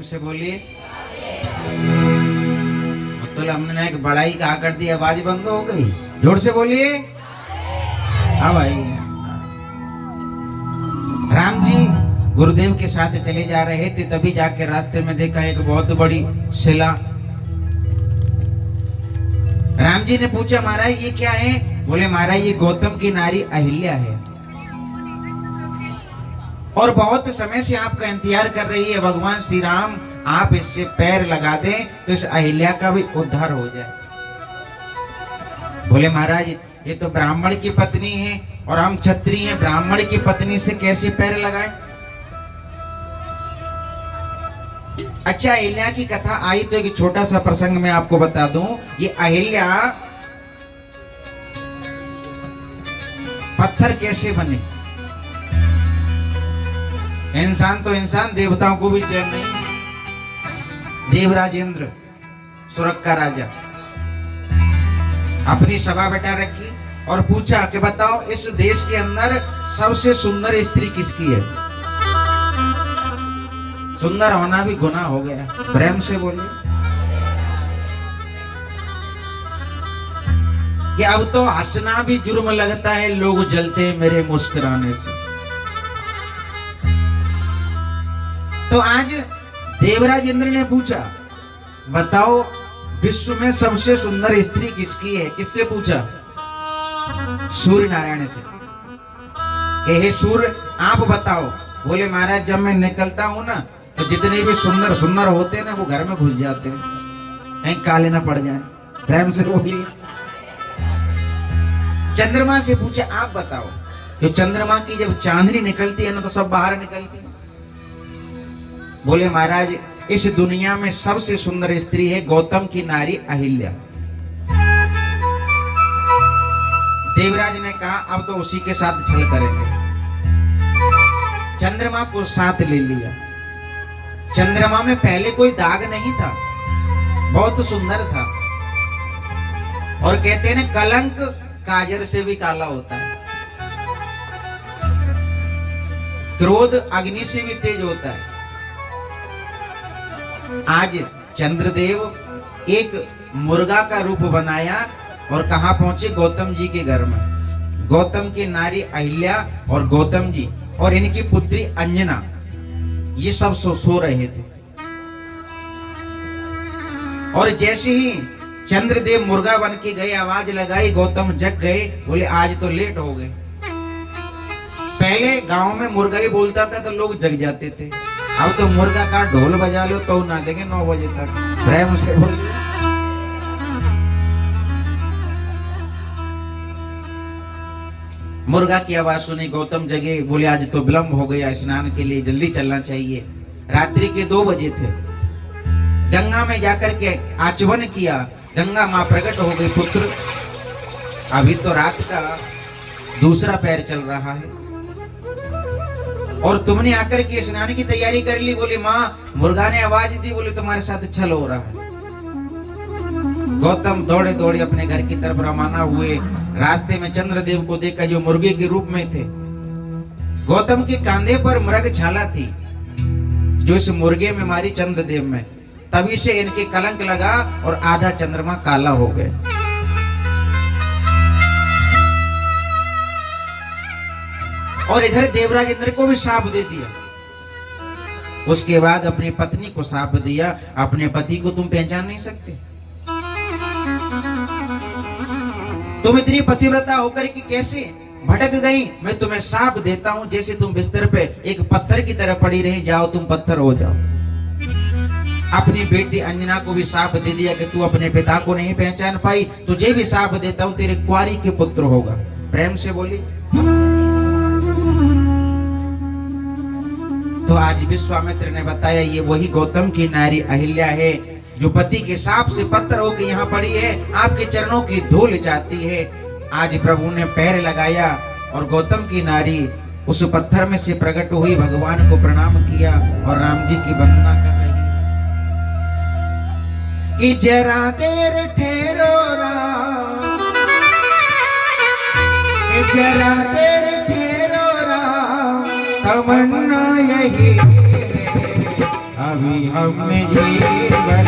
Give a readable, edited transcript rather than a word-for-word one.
से बोलिए। तो हमने एक बड़ाई कहा कर दी, आवाज बंद हो गई। जोर से बोलिए। हाँ भाई। राम जी गुरुदेव के साथ चले जा रहे थे, तभी जाके रास्ते में देखा एक बहुत बड़ी शिला। राम जी ने पूछा महाराज ये क्या है? बोले महाराज ये गौतम की नारी अहिल्या है और बहुत समय से आपका इंतजार कर रही है। भगवान श्री राम आप इससे पैर लगा दें तो इस अहिल्या का भी उद्धार हो जाए। बोले महाराज ये तो ब्राह्मण की पत्नी है और हम क्षत्रिय हैं, ब्राह्मण की पत्नी से कैसे पैर लगाएं? अच्छा अहिल्या की कथा आई तो एक छोटा सा प्रसंग मैं आपको बता दूं। ये अहिल्या पत्थर कैसे बने? इंसान तो इंसान, देवताओं को भी चैन नहीं। देवराज इंद्र स्वर्ग का राजा अपनी सभा बैठा रखी और पूछा कि बताओ इस देश के अंदर सबसे सुंदर स्त्री किसकी है? सुंदर होना भी गुनाह हो गया। प्रेम से बोलिए कि अब तो हंसना भी जुर्म लगता है, लोग जलते हैं मेरे मुस्कुराने से। तो आज देवराज इंद्र ने पूछा बताओ विश्व में सबसे सुंदर स्त्री किसकी है? किससे पूछा? सूर्य नारायण से। हे सूर्य आप बताओ। बोले महाराज जब मैं निकलता हूं ना तो जितने भी सुंदर सुंदर होते हैं ना वो घर में घुस जाते हैं, कहीं काले ना पड़ जाए। प्रेम से बोलिए। चंद्रमा से पूछे आप बताओ। जो चंद्रमा की जब चांदनी निकलती है ना तो सब बाहर निकलती है। बोले महाराज इस दुनिया में सबसे सुंदर स्त्री है गौतम की नारी अहिल्या। देवराज ने कहा अब तो उसी के साथ छल करेंगे। चंद्रमा को साथ ले लिया। चंद्रमा में पहले कोई दाग नहीं था, बहुत सुंदर था। और कहते हैं ना कलंक काजर से भी काला होता है, क्रोध अग्नि से भी तेज होता है। आज चंद्रदेव एक मुर्गा का रूप बनाया और कहां पहुंचे? गौतम जी के घर में। गौतम की नारी अहिल्या और गौतम जी और इनकी पुत्री अंजना ये सब सो रहे थे। और जैसे ही चंद्रदेव मुर्गा बन के गए, आवाज लगाई, गौतम जग गए। बोले आज तो लेट हो गए। पहले गांव में मुर्गा ही बोलता था तो लोग जग जाते थे, अब तो मुर्गा का ढोल बजा लो तो ना जगे 9 बजे तक। प्रेम से बोलिए। मुर्गा की आवाज सुनी, गौतम जगे। बोले आज तो विलंब हो गया, स्नान के लिए जल्दी चलना चाहिए। रात्रि के 2 बजे थे। गंगा में जाकर के आचमन किया, गंगा मां प्रकट हो गई। पुत्र अभी तो रात का दूसरा पैर चल रहा है और तुमने आकर के स्नान की तैयारी कर ली। बोली माँ मुर्गा ने आवाज दी, बोले तुम्हारे साथ छल हो रहा है। गौतम दौड़े दौड़े अपने घर की तरफ रवाना हुए। रास्ते में चंद्रदेव को देखा जो मुर्गे के रूप में थे। गौतम के कांधे पर मृग छाला थी जो इस मुर्गे में मारी चंद्रदेव में। तभी से इनके कलंक लगा और आधा चंद्रमा काला हो गए। और इधर देवराज इंद्र को भी शाप दे दिया उसके बाद अपनी पत्नी को शाप दिया, अपने पति को तुम पहचान नहीं सकते? तुम इतनी पतिव्रता होकर कि कैसे भटक गई? मैं तुम्हें शाप देता हूं, जैसे तुम बिस्तर पे एक पत्थर की तरह पड़ी रही, जाओ तुम पत्थर हो जाओ। अपनी बेटी अंजना को भी शाप दे दिया कि तू अपने पिता को नहीं पहचान पाई, तुझे भी शाप देता हूं, तेरे कुंवारी के पुत्र होगा। प्रेम से बोली। तो आज विश्वामित्र ने बताया ये वही गौतम की नारी अहिल्या है जो पति के शाप से पत्थर होकर यहाँ पड़ी है, आपके चरणों की धूल चाहती है। आज प्रभु ने पैर लगाया और गौतम की नारी उस पत्थर में से प्रकट हुई, भगवान को प्रणाम किया और राम जी की वंदना कर रही कि जरा देर ठहरो राम, कि जरा देर ठहरो राम, तमन्ना यही अभी हमने जीवन